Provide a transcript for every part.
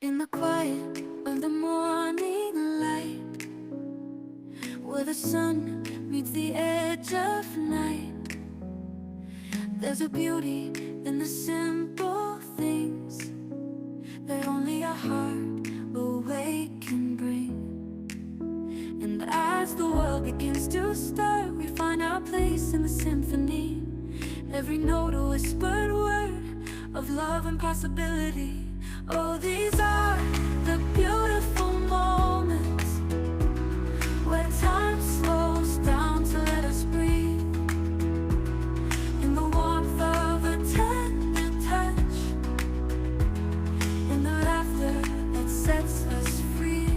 In the quiet of the morning light, where the sun meets the edge of night, there's a beauty in the simple things that only a heart awake can bring. And as the world begins to stir, we find our place in the symphony. Every note a whispered word of love and possibility. Oh, these are the beautiful moments where time slows down to let us breathe. In the warmth of a tender touch, in the laughter that sets us free.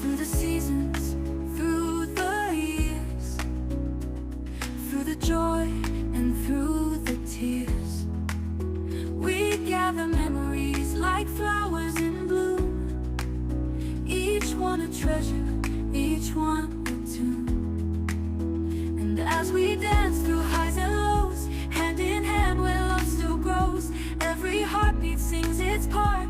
Through the seasons, through the years, through the joy and through the tears, we gather memories like flowers in bloom, each one a treasure, each one a tune. And as we dance through highs and lows, hand in hand where love still grows, every heartbeat sings its part